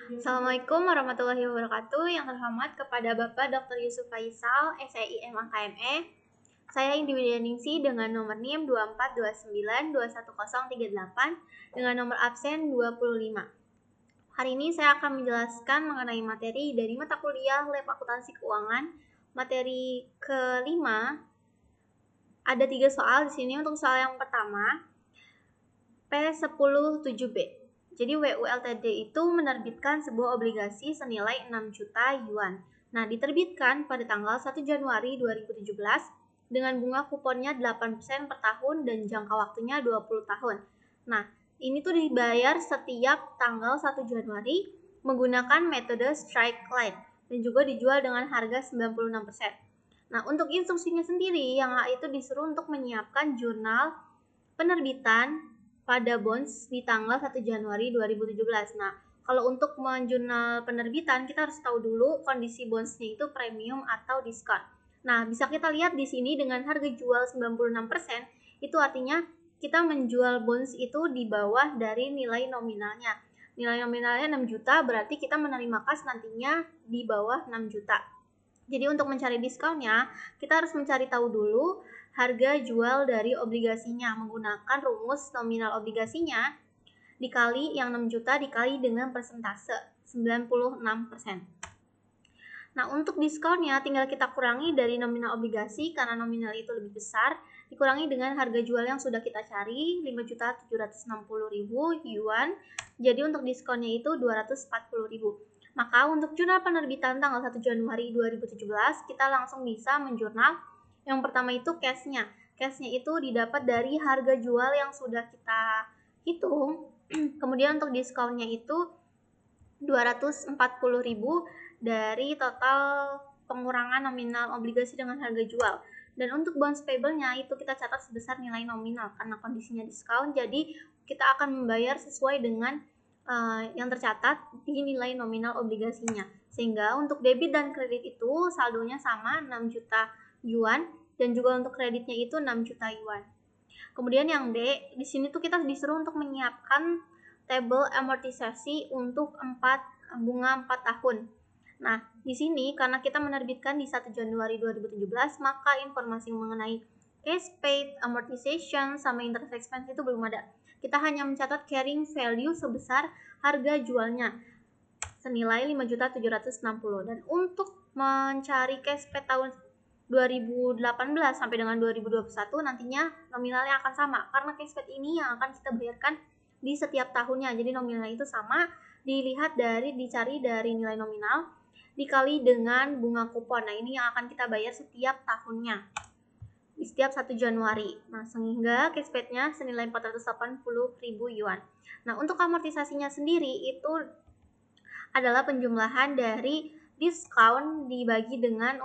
Assalamualaikum warahmatullahi wabarakatuh. Yang terhormat kepada Bapak Dr. Yusuf Faisal, SEIM Angka ME. Saya Individuaningsi dengan nomor NIM 2429210038 dengan nomor absen 25. Hari ini saya akan menjelaskan mengenai materi dari mata kuliah Lab Akuntansi Keuangan. Materi kelima ada 3 soal di sini. Untuk soal yang pertama, P107B. Jadi WULTD itu menerbitkan sebuah obligasi senilai 6 juta yuan. Nah, diterbitkan pada tanggal 1 Januari 2017 dengan bunga kuponnya 8% per tahun dan jangka waktunya 20 tahun. Nah, ini tuh dibayar setiap tanggal 1 Januari menggunakan metode strike line dan juga dijual dengan harga 96%. Nah, untuk instruksinya sendiri yang itu disuruh untuk menyiapkan jurnal penerbitan pada bonds di tanggal 1 Januari 2017. Nah, kalau untuk menjurnal penerbitan, kita harus tahu dulu kondisi bondsnya itu premium atau diskon. Nah, bisa kita lihat di sini dengan harga jual 96%, itu artinya kita menjual bonds itu di bawah dari nilai nominalnya. Nilai nominalnya 6 juta, berarti kita menerima kas nantinya di bawah 6 juta. Jadi untuk mencari diskonnya, kita harus mencari tahu dulu harga jual dari obligasinya menggunakan rumus nominal obligasinya dikali yang 6 juta dikali dengan persentase 96%. Nah, untuk diskonnya tinggal kita kurangi dari nominal obligasi karena nominal itu lebih besar, dikurangi dengan harga jual yang sudah kita cari 5.760.000 yuan. Jadi untuk diskonnya itu 240.000. Maka untuk jurnal penerbitan tanggal 1 Januari 2017 kita langsung bisa menjurnal. Yang pertama itu cashnya. Cashnya itu didapat dari harga jual yang sudah kita hitung. Kemudian untuk diskonnya itu 240.000 dari total pengurangan nominal obligasi dengan harga jual. Dan untuk bonds payable-nya itu kita catat sebesar nilai nominal karena kondisinya diskon, jadi kita akan membayar sesuai dengan yang tercatat di nilai nominal obligasinya. Sehingga untuk debit dan kredit itu saldonya sama 6 juta yuan dan juga untuk kreditnya itu 6 juta yuan. Kemudian yang D, di sini tuh kita disuruh untuk menyiapkan tabel amortisasi untuk bunga 4 tahun. Nah, di sini karena kita menerbitkan di 1 Januari 2017, maka informasi mengenai cash paid, amortization, sama interest expense itu belum ada. Kita hanya mencatat carrying value sebesar harga jualnya senilai 5.760.000. Dan untuk mencari cash paid tahun 2018 sampai dengan 2021 nantinya nominalnya akan sama karena cash paid ini yang akan kita bayarkan di setiap tahunnya. Jadi nominalnya itu sama, dicari dari nilai nominal dikali dengan bunga kupon. Nah, ini yang akan kita bayar setiap tahunnya di setiap 1 Januari. Nah, sehingga cash paid-nya senilai 480.000 yuan. Nah, untuk amortisasinya sendiri itu adalah penjumlahan dari diskon dibagi dengan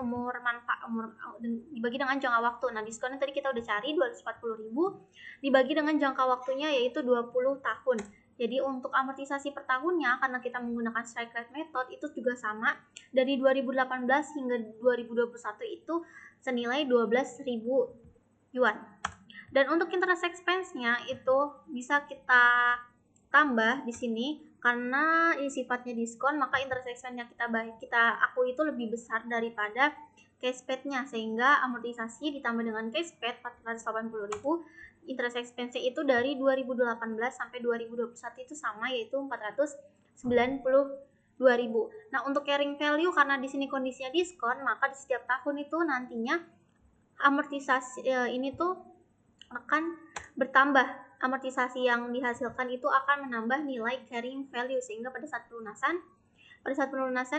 dibagi dengan jangka waktu. Nah, diskonnya tadi kita udah cari 240.000 dibagi dengan jangka waktunya yaitu 20 tahun. Jadi untuk amortisasi per tahunnya karena kita menggunakan strike rate method itu juga sama dari 2018 hingga 2021 itu senilai 12.000 yuan. Dan untuk interest expense-nya itu bisa kita tambah di sini karena ini sifatnya diskon, maka interest expense-nya kita akui itu lebih besar daripada cash paid-nya, sehingga amortisasi ditambah dengan cash paid 480.000, interest expense-nya itu dari 2018 sampai 2021 itu sama yaitu 492.000. Nah, untuk carrying value karena di sini kondisinya diskon, maka di setiap tahun itu nantinya amortisasi ini tuh akan bertambah. Amortisasi yang dihasilkan itu akan menambah nilai carrying value sehingga pada saat pelunasan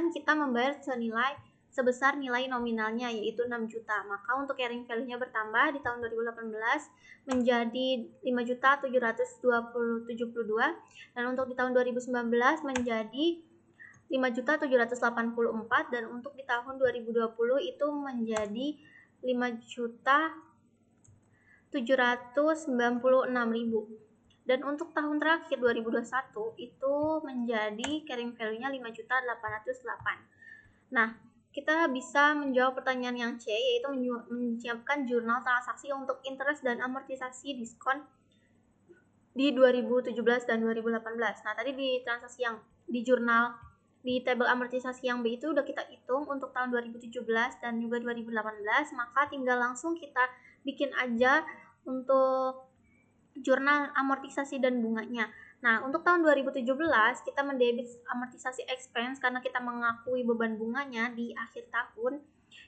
kita membayar sebesar nilai nominalnya yaitu 6 juta. Maka untuk carrying value-nya bertambah di tahun 2018 menjadi 5.772 dan untuk di tahun 2019 menjadi 5.784 dan untuk di tahun 2020 itu menjadi 5.796.000. Dan untuk tahun terakhir 2021 itu menjadi carrying value-nya 5.808. Nah, kita bisa menjawab pertanyaan yang C yaitu menyiapkan jurnal transaksi untuk interest dan amortisasi diskon di 2017 dan 2018. Nah, tadi di transaksi yang di jurnal di tabel amortisasi yang B itu udah kita hitung untuk tahun 2017 dan juga 2018, maka tinggal langsung kita bikin aja untuk jurnal amortisasi dan bunganya. Nah, untuk tahun 2017 kita mendebit amortisasi expense karena kita mengakui beban bunganya di akhir tahun,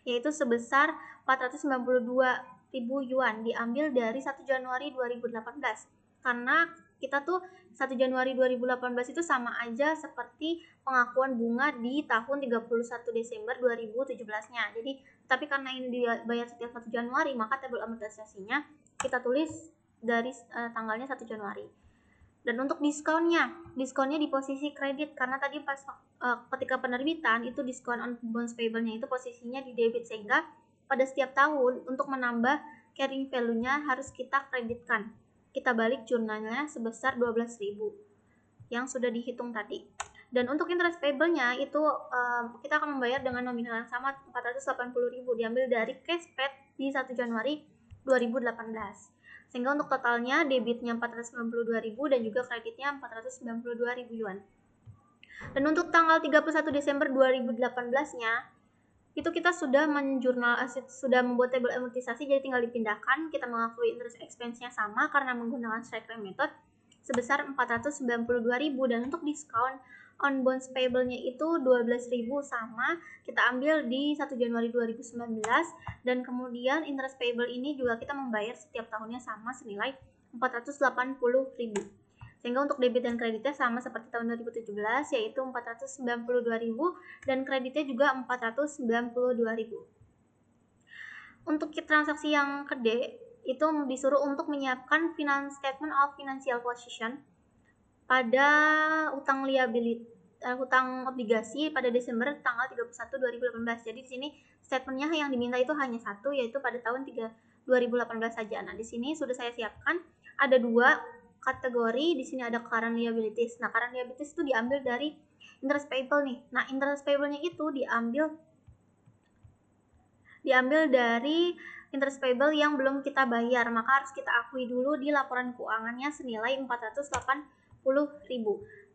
yaitu sebesar 492.000 yuan diambil dari 1 Januari 2018. Karena kita tuh 1 Januari 2018 itu sama aja seperti pengakuan bunga di tahun 31 Desember 2017-nya. Jadi, tapi karena ini dibayar setiap 1 Januari, maka tabel amortisasinya kita tulis dari tanggalnya 1 Januari. Dan untuk diskonnya di posisi kredit karena tadi pas ketika penerbitan itu diskon on bonds payable-nya itu posisinya di debit, sehingga pada setiap tahun untuk menambah carrying value-nya harus kita kreditkan. Kita balik jurnalnya sebesar 12.000 yang sudah dihitung tadi. Dan untuk interest payable-nya itu kita akan membayar dengan nominal yang sama 480.000 diambil dari cash paid di 1 Januari 2018. Sehingga untuk totalnya debitnya 492.000 dan juga kreditnya 492.000 yuan. Dan untuk tanggal 31 Desember 2018-nya itu kita sudah sudah membuat tabel amortisasi, jadi tinggal dipindahkan. Kita mengakui interest expense-nya sama karena menggunakan straight line method sebesar 492.000 dan untuk diskon on bonds payable-nya itu 12.000 sama kita ambil di 1 Januari 2019 dan kemudian interest payable ini juga kita membayar setiap tahunnya sama senilai 480.000. Sehingga untuk debit dan kreditnya sama seperti tahun 2017 yaitu 492.000 dan kreditnya juga 492.000. Untuk transaksi yang kedua itu disuruh untuk menyiapkan statement of financial position pada utang obligasi pada Desember tanggal 31 2018. Jadi di sini statementnya yang diminta itu hanya satu, yaitu pada tahun 2018 saja. Nah, di sini sudah saya siapkan ada dua kategori. Di sini ada current liabilities. Nah, current liabilities itu diambil dari interest payable nih. Nah, interest payable-nya itu diambil dari interest payable yang belum kita bayar, maka harus kita akui dulu di laporan keuangannya senilai 480.000.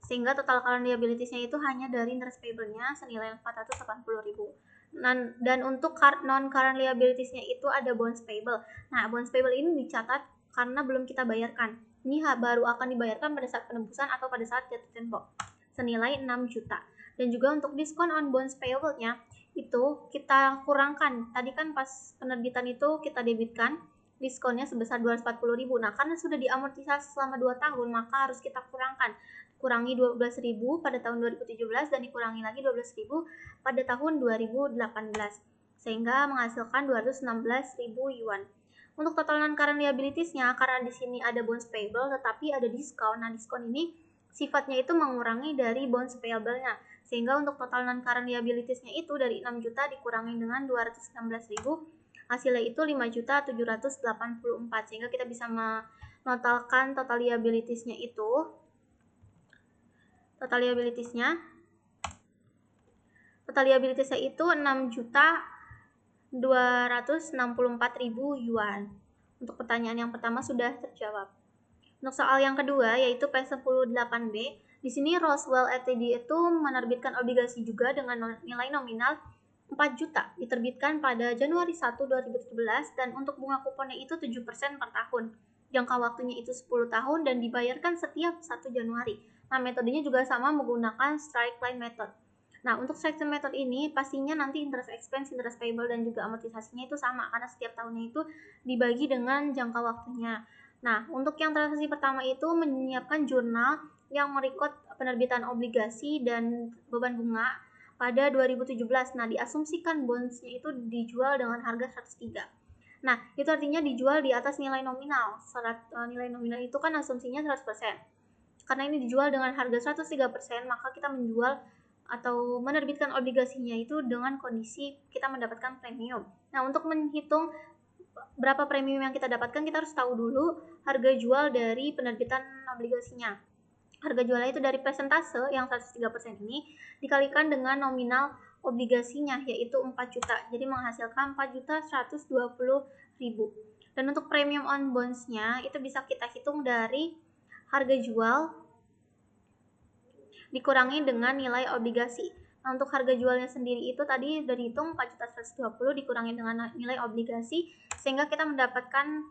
Sehingga total current liabilities-nya itu hanya dari interest payable-nya senilai 480.000. Dan untuk non current liabilities-nya itu ada bonds payable. Nah, bonds payable ini dicatat karena belum kita bayarkan. Ini baru akan dibayarkan pada saat penembusan atau pada saat jatuh tempo senilai 6 juta. Dan juga untuk diskon on bonds payable-nya itu kita kurangkan. Tadi kan pas penerbitan itu kita debitkan diskonnya sebesar 240.000. Nah, karena sudah diamortisasi selama 2 tahun, maka harus kita kurangi 12.000 pada tahun 2017 dan dikurangi lagi 12.000 pada tahun 2018 sehingga menghasilkan 216.000 yuan. Untuk total non current liabilities-nya, karena di sini ada bonds payable tetapi ada diskon. Nah, diskon ini sifatnya itu mengurangi dari bonds payable-nya. Sehingga untuk total non current liabilities-nya itu dari 6 juta dikurangi dengan 216.000, hasilnya itu 5.784. Sehingga kita bisa menotalkan total liabilities-nya itu. Total liabilities-nya itu 6.264.000 yuan. Untuk pertanyaan yang pertama sudah terjawab. Untuk soal yang kedua yaitu P108B, di sini Roswell Ltd itu menerbitkan obligasi juga dengan nilai nominal 4 juta diterbitkan pada Januari 1, 2017 dan untuk bunga kuponnya itu 7% per tahun. Jangka waktunya itu 10 tahun dan dibayarkan setiap 1 Januari. Nah, metodenya juga sama menggunakan straight line method. Nah, untuk straight line method ini pastinya nanti interest expense, interest payable dan juga amortisasinya itu sama karena setiap tahunnya itu dibagi dengan jangka waktunya. Nah, untuk yang transaksi pertama itu menyiapkan jurnal yang merekod penerbitan obligasi dan beban bunga pada 2017. Nah, diasumsikan bonds-nya itu dijual dengan harga 103. Nah, itu artinya dijual di atas nilai nominal. Nilai nominal itu kan asumsinya 100%. Karena ini dijual dengan harga 103%, maka kita menjual atau menerbitkan obligasinya itu dengan kondisi kita mendapatkan premium. Nah, untuk menghitung berapa premium yang kita dapatkan, kita harus tahu dulu harga jual dari penerbitan obligasinya. Harga jualnya itu dari persentase yang 103% ini dikalikan dengan nominal obligasinya yaitu 4 juta. Jadi menghasilkan 4.120.000. Dan untuk premium on bonds-nya itu bisa kita hitung dari harga jual dikurangi dengan nilai obligasi. Nah, untuk harga jualnya sendiri itu tadi udah dihitung 4.120 dikurangi dengan nilai obligasi, sehingga kita mendapatkan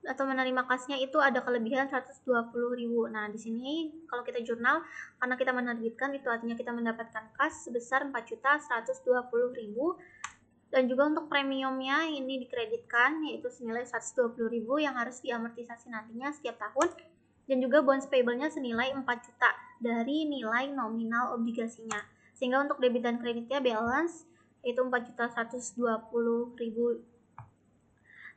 atau menerima kasnya itu ada kelebihan 120.000. Nah, di sini kalau kita jurnal, karena kita menerbitkan itu artinya kita mendapatkan kas sebesar 4.120.000. Dan juga untuk premiumnya ini dikreditkan yaitu senilai 120.000 yang harus diamortisasi nantinya setiap tahun. Dan juga bonds payable-nya senilai 4 juta dari nilai nominal obligasinya. Sehingga untuk debit dan kreditnya balance yaitu 4.120.000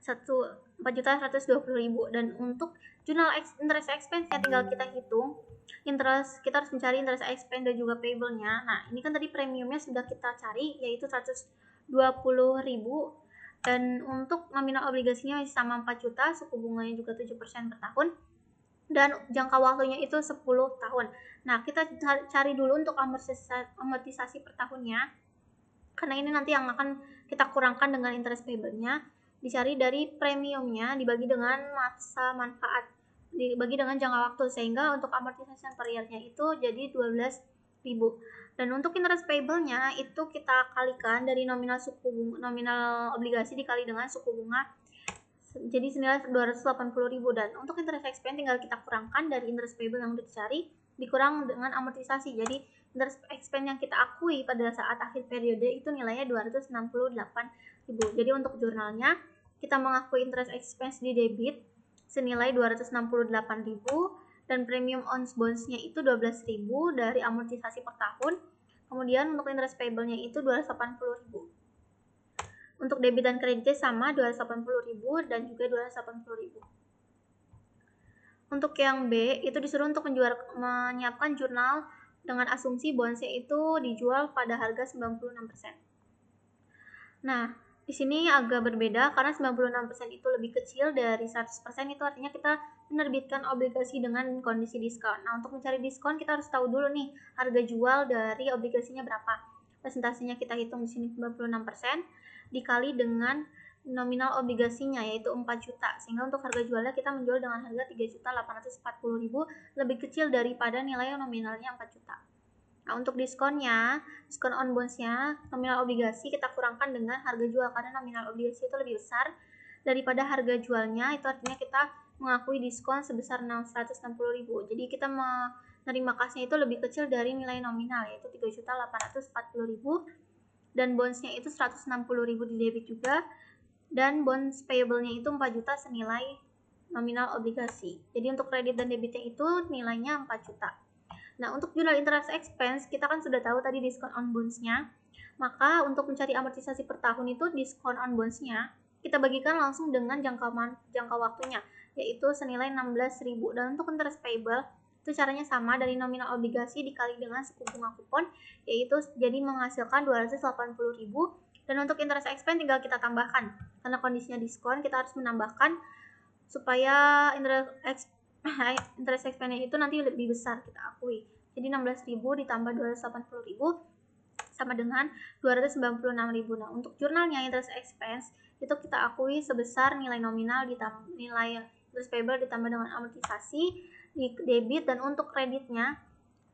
4.120.000. Dan untuk jurnal interest expense-nya tinggal kita hitung. Kita harus mencari interest expense dan juga payable-nya. Nah, ini kan tadi premiumnya sudah kita cari yaitu 120.000, dan untuk nominal obligasinya masih sama 4 juta, suku bunganya juga 7% per tahun, dan jangka waktunya itu 10 tahun. Nah, kita cari dulu untuk amortisasi per tahunnya, karena ini nanti yang akan kita kurangkan dengan interest payable-nya. Dicari dari premiumnya dibagi dengan masa manfaat, dibagi dengan jangka waktu, sehingga untuk amortisasi per year-nya itu jadi 12.000. Dan untuk interest payable-nya itu kita kalikan dari nominal obligasi dikali dengan suku bunga, jadi senilai 280.000. Dan untuk interest expense tinggal kita kurangkan dari interest payable yang udah dicari dikurang dengan amortisasi. Jadi interest expense yang kita akui pada saat akhir periode itu nilainya 268.000. Jadi untuk jurnalnya kita mengakui interest expense di debit senilai 268.000 dan premium on bonds-nya itu 12.000 dari amortisasi per tahun. Kemudian untuk interest payable-nya itu 280.000. Untuk debit dan kreditnya sama 280.000 dan juga 280.000. Untuk yang B itu disuruh untuk menyiapkan jurnal dengan asumsi bondsnya itu dijual pada harga 96%. Nah, di sini agak berbeda karena 96% itu lebih kecil dari 100%, itu artinya kita menerbitkan obligasi dengan kondisi diskon. Nah, untuk mencari diskon kita harus tahu dulu nih harga jual dari obligasinya berapa. Presentasinya kita hitung di sini 96% dikali dengan nominal obligasinya yaitu 4 juta, sehingga untuk harga jualnya kita menjual dengan harga 3.840.000, lebih kecil daripada nilai nominalnya 4 juta. Nah, untuk diskonnya, diskon on bonds-nya, nominal obligasi kita kurangkan dengan harga jual karena nominal obligasi itu lebih besar daripada harga jualnya, itu artinya kita mengakui diskon sebesar 160.000. Jadi kita menerima kasnya itu lebih kecil dari nilai nominal yaitu 3.840.000, dan bonds-nya itu 160.000 di debit juga, dan bonds payable-nya itu 4 juta senilai nominal obligasi. Jadi untuk kredit dan debitnya itu nilainya 4 juta. Nah, untuk jurnal interest expense kita kan sudah tahu tadi diskon on bonds-nya. Maka untuk mencari amortisasi per tahun itu diskon on bonds-nya kita bagikan langsung dengan jangka waktunya yaitu senilai 16.000. Dan untuk interest payable itu caranya sama, dari nominal obligasi dikali dengan suku bunga kupon yaitu jadi menghasilkan 280.000. Dan untuk interest expense tinggal kita tambahkan karena kondisinya diskon, kita harus menambahkan supaya interest expense itu nanti lebih besar kita akui. Jadi 16.000 ditambah 280.000 sama dengan 296.000. Nah, untuk jurnalnya interest expense itu kita akui sebesar nilai nominal ditambah nilai interest payable ditambah dengan amortisasi di debit, dan untuk kreditnya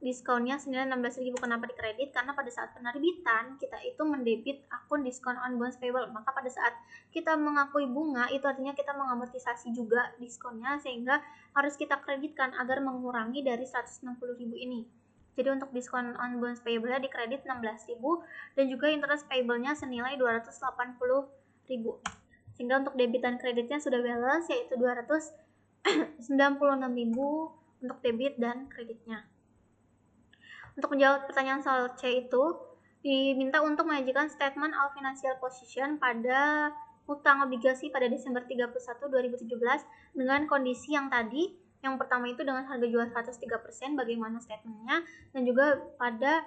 diskonnya senilai 16.000. Kenapa dikredit? Karena pada saat penerbitan kita itu mendebit akun diskon on bonds payable, maka pada saat kita mengakui bunga itu artinya kita mengamortisasi juga diskonnya, sehingga harus kita kreditkan agar mengurangi dari 160.000 ini. Jadi untuk diskon on bonds payable-nya dikredit 16.000 dan juga interest payable-nya senilai 280.000. Sehingga untuk debit dan kreditnya sudah balance yaitu 296.000 untuk debit dan kreditnya. Untuk menjawab pertanyaan soal C itu, diminta untuk menyajikan statement of financial position pada utang obligasi pada Desember 31, 2017 dengan kondisi yang tadi. Yang pertama itu dengan harga jual 103% bagaimana statementnya, dan juga pada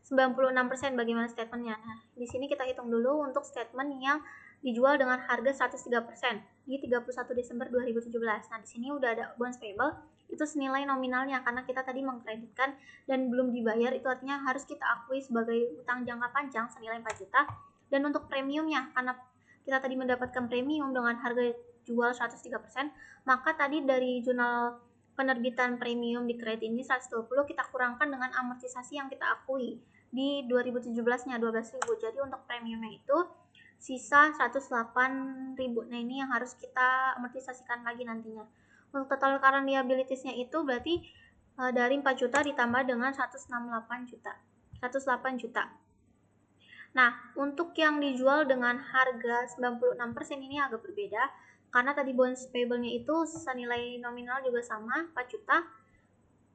96% bagaimana statementnya. Nah, di sini kita hitung dulu untuk statement yang dijual dengan harga 103% di 31 Desember 2017. Nah, di sini udah ada bonds payable itu senilai nominalnya karena kita tadi mengkreditkan dan belum dibayar, itu artinya harus kita akui sebagai utang jangka panjang senilai 4 juta. Dan untuk premiumnya, karena kita tadi mendapatkan premium dengan harga jual 103%, maka tadi dari jurnal penerbitan premium di kredit ini 120, kita kurangkan dengan amortisasi yang kita akui di 2017-nya 12.000. Jadi untuk premiumnya itu sisa 108.000. Nah, ini yang harus kita amortisasikan lagi nantinya. Untuk total current liabilities-nya itu berarti dari 4 juta ditambah dengan 108 juta. Nah, untuk yang dijual dengan harga 96% ini agak berbeda, karena tadi bonds payable-nya itu senilai nominal juga sama, 4 juta.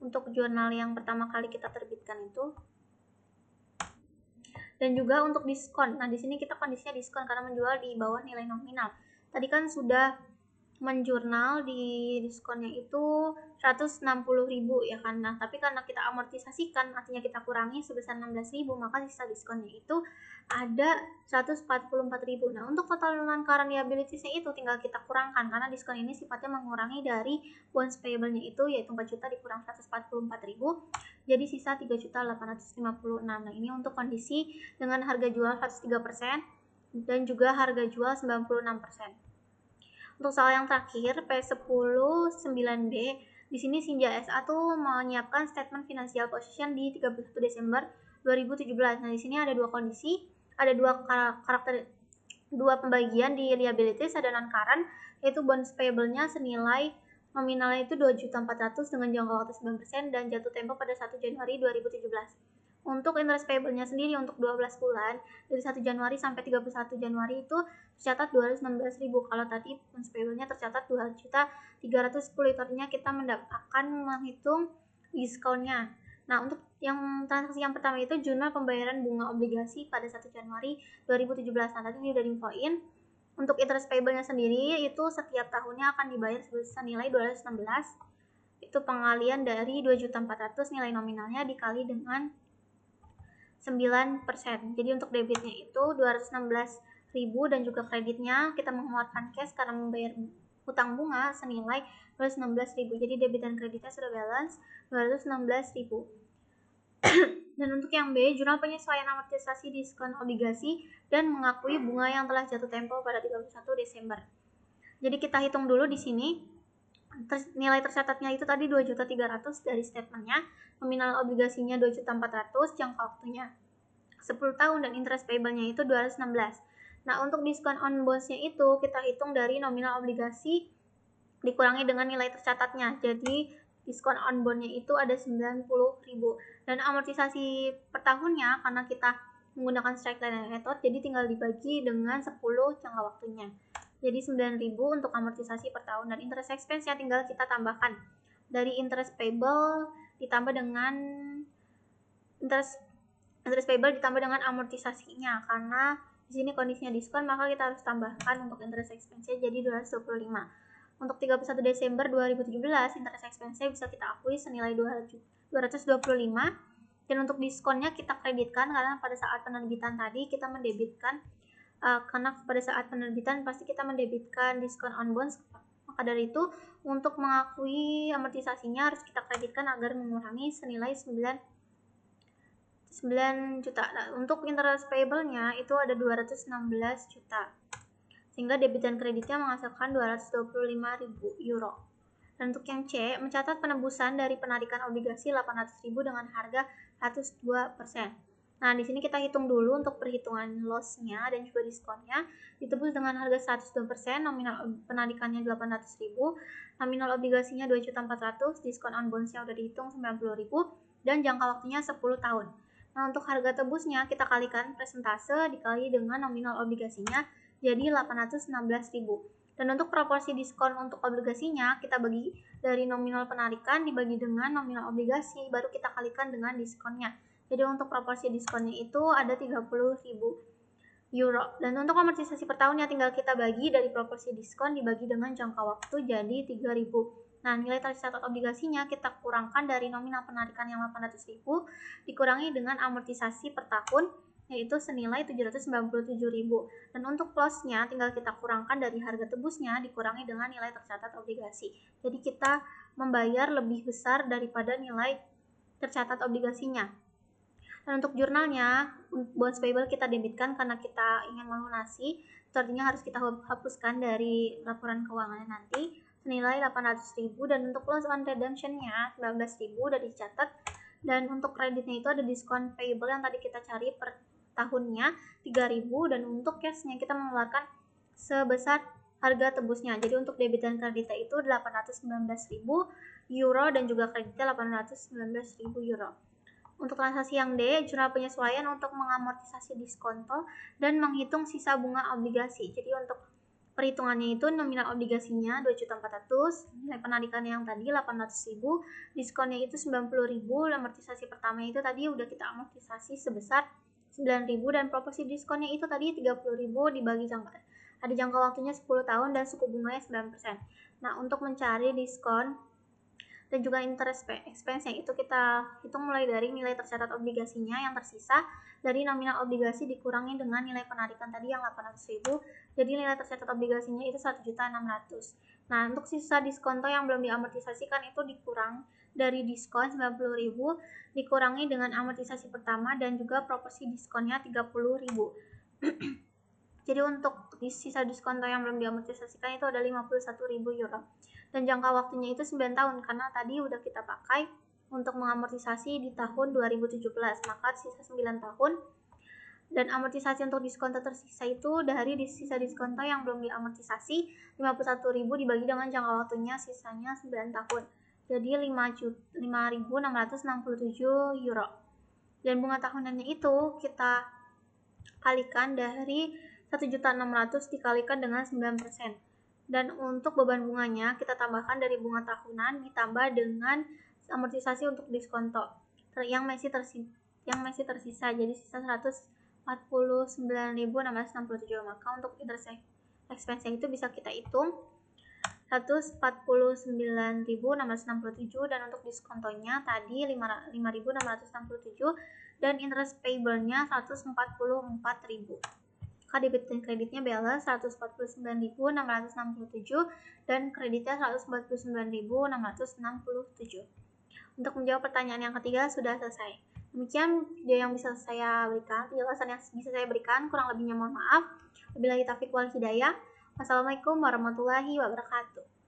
Untuk jurnal yang pertama kali kita terbitkan itu. Dan juga untuk diskon. Nah, di sini kita kondisinya diskon karena menjual di bawah nilai nominal. Tadi kan sudah menjurnal di diskonnya itu 160.000 ya kan. Nah, tapi karena kita amortisasikan, artinya kita kurangi sebesar 16.000, maka sisa diskonnya itu ada 144.000. Nah, untuk total non-current liabilities-nya itu tinggal kita kurangkan karena diskon ini sifatnya mengurangi dari bonds payable-nya itu, yaitu 4 juta dikurang 144.000, jadi sisa 3.856. Nah, ini untuk kondisi dengan harga jual 103% dan juga harga jual 96%. Untuk soal yang terakhir, P10-9B, di sini Sinja SA tuh menyiapkan statement financial position di 31 Desember 2017. Nah, di sini ada dua kondisi, ada dua pembagian di liabilities, ada non-current, yaitu bonds payable-nya senilai nominalnya itu 2.400.000 dengan jangka waktu 9% dan jatuh tempo pada 1 Januari 2017. Untuk interest payable-nya sendiri untuk 12 bulan dari 1 Januari sampai 31 Januari itu tercatat 216.000. Kalau tadi bonds payable-nya tercatat 2.310.000, itu artinya kita akan menghitung diskonnya. Nah, untuk yang transaksi yang pertama itu jurnal pembayaran bunga obligasi pada 1 Januari 2017. Nah, tadi udah diinfoin. Untuk interest payable-nya sendiri itu setiap tahunnya akan dibayar senilai 216. Itu pengalian dari 2.400.000 nilai nominalnya dikali dengan 9%. Jadi untuk debitnya itu 216.000 dan juga kreditnya kita mengeluarkan cash karena membayar hutang bunga senilai 216.000. Jadi debit dan kreditnya sudah balance 216.000. Dan untuk yang B, jurnal penyesuaian amortisasi diskon obligasi dan mengakui bunga yang telah jatuh tempo pada 31 Desember. Jadi kita hitung dulu di sini. Nilai tercatatnya itu tadi 2.300.000 dari statementnya, nominal obligasinya 2.400.000, jangka waktunya 10 tahun dan interest payable-nya itu 216. Nah, untuk diskon on bonds-nya itu kita hitung dari nominal obligasi dikurangi dengan nilai tercatatnya. Jadi diskon on bond-nya itu ada 90.000 dan amortisasi per tahunnya karena kita menggunakan straight line method, jadi tinggal dibagi dengan 10 jangka waktunya. Jadi 9.000 untuk amortisasi per tahun dan interest expense nya tinggal kita tambahkan dari interest payable ditambah dengan interest payable ditambah dengan amortisasinya, karena di sini kondisinya diskon maka kita harus tambahkan untuk interest expense nya jadi 225. Untuk 31 Desember 2017 interest expense nya bisa kita akui senilai 225 dan untuk diskonnya kita kreditkan karena pada saat penerbitan tadi kita mendebitkan karena pada saat penerbitan pasti kita mendebitkan diskon on bonds, maka dari itu untuk mengakui amortisasinya harus kita kreditkan agar mengurangi senilai 9 juta. Nah, untuk interest payable-nya itu ada 216 juta. Sehingga debit dan kreditnya menghasilkan 225.000 euro. Dan untuk yang C, mencatat penebusan dari penarikan obligasi 800.000 dengan harga 102%. Nah, di sini kita hitung dulu untuk perhitungan loss-nya dan juga diskonnya. Ditebus dengan harga 102%, nominal penarikannya 800.000, nominal obligasinya 2.400.000, diskon on bonds-nya udah dihitung 90.000 dan jangka waktunya 10 tahun. Nah, untuk harga tebusnya kita kalikan persentase dikali dengan nominal obligasinya jadi 816.000. Dan untuk proporsi diskon untuk obligasinya kita bagi dari nominal penarikan dibagi dengan nominal obligasi, baru kita kalikan dengan diskonnya. Jadi untuk proporsi diskonnya itu ada 30.000 euro. Dan untuk amortisasi per tahunnya tinggal kita bagi dari proporsi diskon dibagi dengan jangka waktu jadi 3.000. Nah, nilai tercatat obligasinya kita kurangkan dari nominal penarikan yang 800.000 dikurangi dengan amortisasi per tahun yaitu senilai 797.000. Dan untuk loss-nya tinggal kita kurangkan dari harga tebusnya dikurangi dengan nilai tercatat obligasi. Jadi kita membayar lebih besar daripada nilai tercatat obligasinya. Dan untuk jurnalnya, bonds payable kita debitkan karena kita ingin melunasi, itu artinya harus kita hapuskan dari laporan keuangannya nanti. senilai 800.000 dan untuk loss on redemption-nya 19.000 udah dicatat. Dan untuk kreditnya itu ada diskon payable yang tadi kita cari per tahunnya 3.000 dan untuk cashnya kita mengeluarkan sebesar harga tebusnya. Jadi untuk debit dan kreditnya itu 819.000 euro dan juga kreditnya 819.000 euro. Untuk transaksi yang D, jurnal penyesuaian untuk mengamortisasi diskonto dan menghitung sisa bunga obligasi. Jadi untuk perhitungannya itu nominal obligasinya 2.400.000, nilai penarikannya yang tadi 800.000, diskonnya itu 90.000, amortisasi pertama itu tadi udah kita amortisasi sebesar 9.000 dan proporsi diskonnya itu tadi 30.000 dibagi ada jangka waktunya 10 tahun dan suku bunganya 9%. Nah, untuk mencari diskon dan juga interest expense yang itu kita hitung mulai dari nilai tercatat obligasinya yang tersisa dari nominal obligasi dikurangi dengan nilai penarikan tadi yang 800.000, jadi nilai tercatat obligasinya itu 1.600.000. Nah, untuk sisa diskonto yang belum diamortisasikan itu dikurang dari diskon 90.000 dikurangi dengan amortisasi pertama dan juga proporsi diskonnya 30.000. Jadi untuk sisa diskonto yang belum diamortisasikan itu ada 51.000 euro. Dan jangka waktunya itu 9 tahun karena tadi udah kita pakai untuk mengamortisasi di tahun 2017, maka sisa 9 tahun. Dan amortisasi untuk diskonto tersisa itu dari sisa diskonto yang belum diamortisasi 51.000 dibagi dengan jangka waktunya sisanya 9 tahun. Jadi 5.667 euro. Dan bunga tahunannya itu kita kalikan dari 1.600.000 dikalikan dengan 9%. Dan untuk beban bunganya kita tambahkan dari bunga tahunan ditambah dengan amortisasi untuk diskonto yang masih tersisa, jadi sisa 149.667. Maka untuk interest expense itu bisa kita hitung 149.667 dan untuk diskontonya tadi 5.667 dan interest payable-nya 144.000. Debit dan kreditnya balance 149.667 dan kreditnya 149.667. Untuk menjawab pertanyaan yang ketiga sudah selesai. Demikian video yang bisa saya berikan, penjelasan yang bisa saya berikan, kurang lebihnya mohon maaf. Wabillahi taufiq wal hidayah. Wassalamualaikum warahmatullahi wabarakatuh.